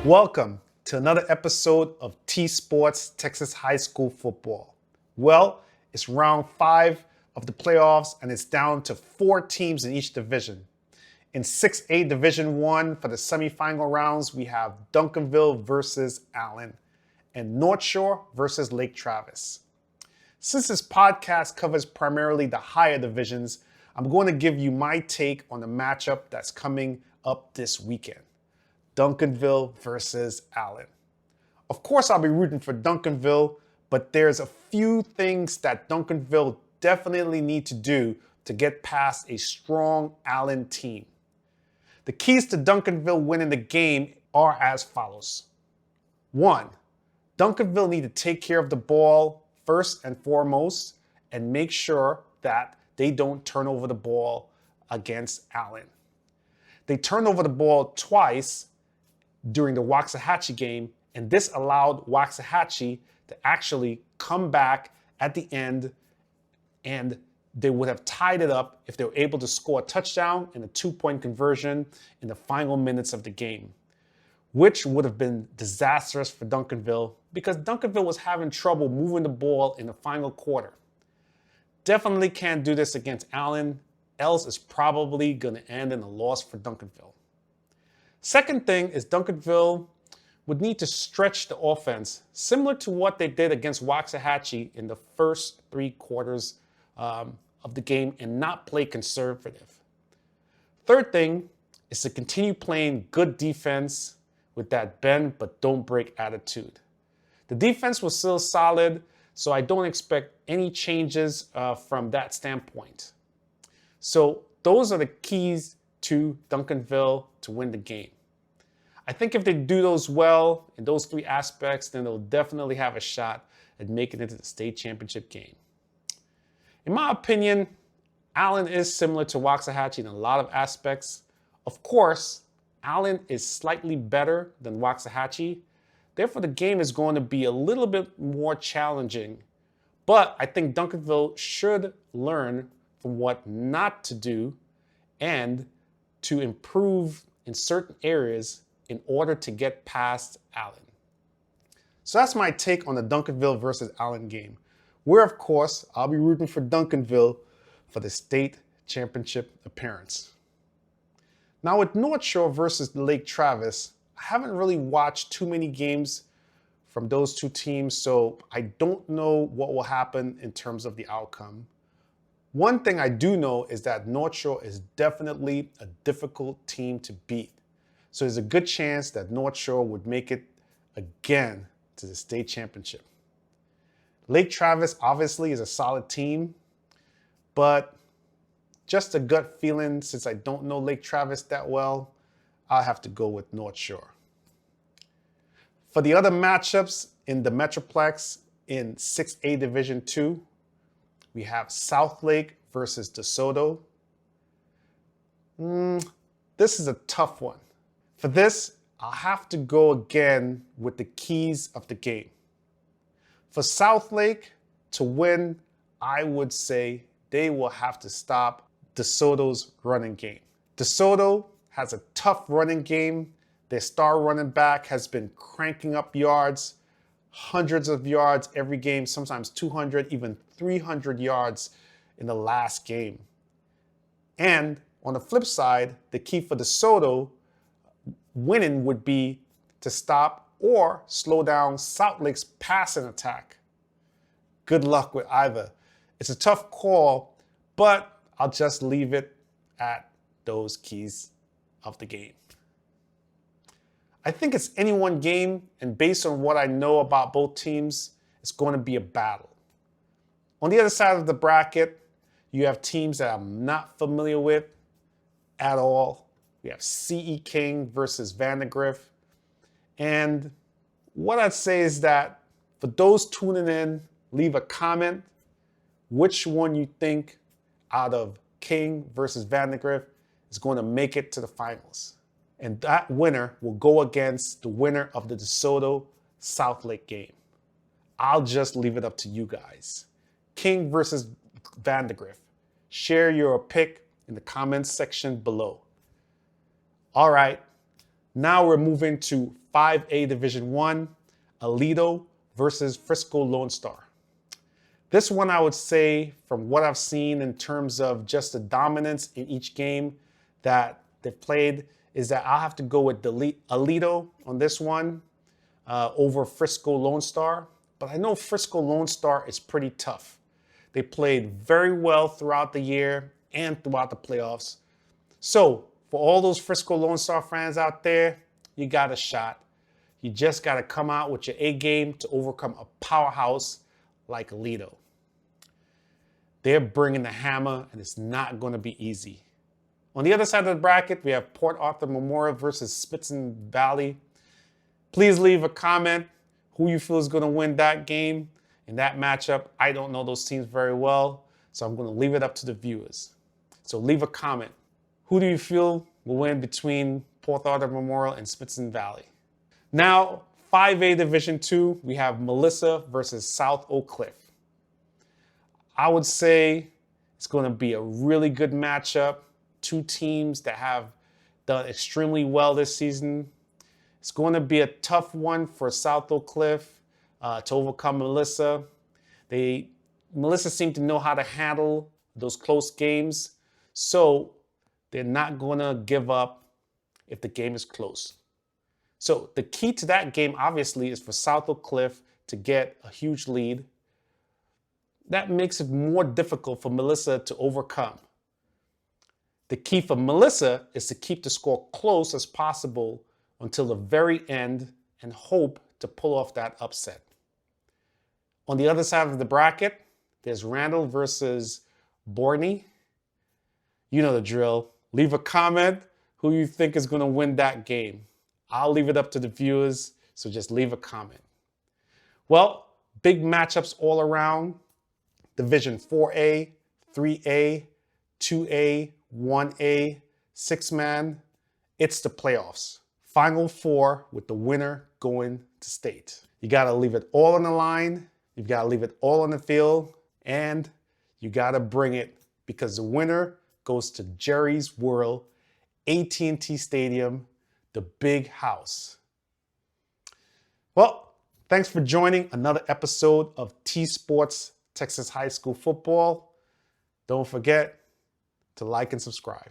Welcome to another episode of T-Sports Texas High School Football. Well, it's round 5 of the playoffs and it's down to 4 teams in each division. In 6A Division 1 for the semifinal rounds, we have Duncanville versus Allen and North Shore versus Lake Travis. Since this podcast covers primarily the higher divisions, I'm going to give you my take on the matchup that's coming up this weekend. Duncanville versus Allen. Of course, I'll be rooting for Duncanville, but there's a few things that Duncanville definitely need to do to get past a strong Allen team. The keys to Duncanville winning the game are as follows. 1. Duncanville need to take care of the ball first and foremost and make sure that they don't turn over the ball against Allen. They turned over the ball twice during the Waxahachie game, and this allowed Waxahachie to actually come back at the end, and they would have tied it up if they were able to score a touchdown and a 2-point conversion in the final minutes of the game, which would have been disastrous for Duncanville because Duncanville was having trouble moving the ball in the final quarter. Definitely can't do this against Allen, else it's probably going to end in a loss for Duncanville. Second thing is Duncanville would need to stretch the offense, similar to what they did against Waxahachie in the first 3 quarters of the game and not play conservative. Third thing is to continue playing good defense with that bend but don't break attitude. The defense was still solid, so I don't expect any changes from that standpoint. So those are the keys to Duncanville to win the game. I think if they do those well in those 3 aspects, then they'll definitely have a shot at making it to the state championship game. In my opinion, Allen is similar to Waxahachie in a lot of aspects. Of course, Allen is slightly better than Waxahachie. Therefore, the game is going to be a little bit more challenging. But I think Duncanville should learn from what not to do and to improve in certain areas in order to get past Allen. So that's my take on the Duncanville versus Allen game, where of course I'll be rooting for Duncanville for the state championship appearance. Now with North Shore versus Lake Travis, I haven't really watched too many games from those 2 teams, so I don't know what will happen in terms of the outcome. One thing I do know is that North Shore is definitely a difficult team to beat. So there's a good chance that North Shore would make it again to the state championship. Lake Travis obviously is a solid team, but just a gut feeling, since I don't know Lake Travis that well, I'll have to go with North Shore. For the other matchups in the Metroplex in 6A Division 2, we have Southlake versus Desoto. This is a tough one. For this, I'll have to go again with the keys of the game. For Southlake to win, I would say they will have to stop Desoto's running game. Desoto has a tough running game. Their star running back has been cranking up yards, hundreds of yards every game, sometimes 200, even 300 yards in the last game. And on the flip side, the key for Desoto winning would be to stop or slow down Southlake's passing attack. Good luck with either. It's a tough call, but I'll just leave it at those keys of the game. I think it's anyone game, and based on what I know about both teams, it's going to be a battle. On the other side of the bracket, you have teams that I'm not familiar with at all. We have CE King versus Vandergrift. And what I'd say is that for those tuning in, leave a comment which one you think out of King versus Vandergrift is going to make it to the finals. And that winner will go against the winner of the DeSoto Southlake game. I'll just leave it up to you guys. King versus Vandergrift. Share your pick in the comments section below. All right, Now we're moving to 5A Division 1, Aledo versus Frisco Lone Star. This one, I would say, from what I've seen in terms of just the dominance in each game that they've played, is that I'll have to go with Aledo on this one over Frisco Lone Star. But I know Frisco Lone Star is pretty tough. They played very well throughout the year and throughout the playoffs. So for all those Frisco Lone Star fans out there, you got a shot. You just got to come out with your A game to overcome a powerhouse like Aledo. They're bringing the hammer, and it's not going to be easy. On the other side of the bracket, we have Port Arthur Memorial versus Smithson Valley. Please leave a comment who you feel is going to win that game in that matchup. I don't know those teams very well, so I'm going to leave it up to the viewers. So leave a comment. Who do you feel will win between Port Arthur Memorial and Smithson Valley? Now, 5A Division 2, we have Melissa versus South Oak Cliff. I would say it's going to be a really good matchup. Two teams that have done extremely well this season. It's going to be a tough one for South Oak Cliff to overcome Melissa. Melissa seemed to know how to handle those close games, so they're not going to give up if the game is close. So the key to that game, obviously, is for South Oak Cliff to get a huge lead. That makes it more difficult for Melissa to overcome. The key for Melissa is to keep the score close as possible until the very end and hope to pull off that upset. On the other side of the bracket, there's Randle versus Boerne. You know the drill. Leave a comment who you think is going to win that game. I'll leave it up to the viewers, so just leave a comment. Well, big matchups all around. Division 4A, 3A, 2A, 1A, 6-man. It's the playoffs. Final four with the winner going to state. You got to leave it all on the line. You've got to leave it all on the field. And you got to bring it, because the winner goes to Jerry's World, AT&T Stadium, the big house. Well, thanks for joining another episode of T-Sports Texas High School Football. Don't forget to like and subscribe.